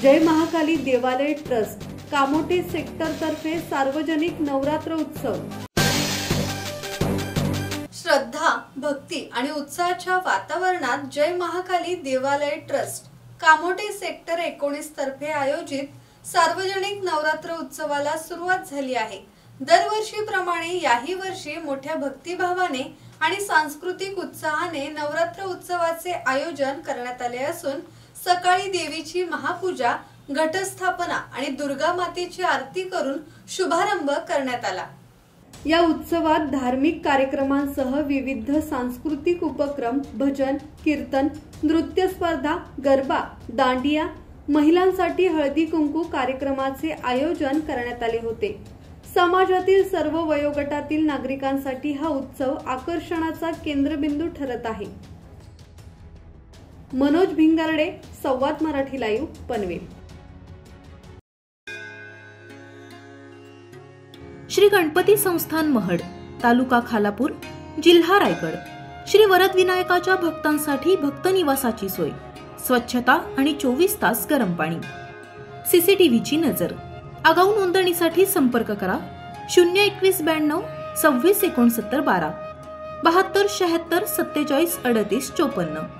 जय महाकाली देवालय trust Kamothe sector तर्फे सार्वजनिक नवरात्र उत्सव। श्रद्धा, भक्ती आणि उत्साहाच्या वातावरणात जय महाकाली देवालय ट्रस्ट कामोटे सेक्टर 19 तर्फे आयोजित सार्वजनिक नवरात्र उत्सवाला सुरुवात झाली आहे। दरवर्षीप्रमाणे याही वर्षी मोठ्या भक्तिभावाने आणि सांस्कृतिक उत्साहाने नवरात्र उत्सवाचे आयोजन करण्यात आले असून सकाळी देवीची महापूजा, घटस्थापना आणि दुर्गा मातेची आरती करून शुभारंभ करण्यात आला। या उत्सवात धार्मिक कार्यक्रमांसह विविध सांस्कृतिक उपक्रम, भजन, कीर्तन, नृत्य स्पर्धा, गरबा, दांडिया, महिलांसाठी हळदी कुंकू कार्यक्रमाचे आयोजन करण्यात आले होते। समाजातील सर्व वयोगटातील नागरिकांसाठी हा उत्सव आकर्षणाचा केंद्रबिंदू ठरत आहे। मनोज भिंगारडे, संवाद मराठी लाईव्ह, पनवेल। श्री गणपती संस्थान महड, तालुका खालापूर, जिल्हा रायगड। श्री वरदविनायकाच्या भक्तांसाठी भक्त निवासाची सोय, स्वच्छता आणि 24 तास गरम पाणी, सीसीटीव्हीची नजर। आगाऊ नोंदणीसाठी संपर्क करा 021 92 26 69 12 72 76 47 38 54।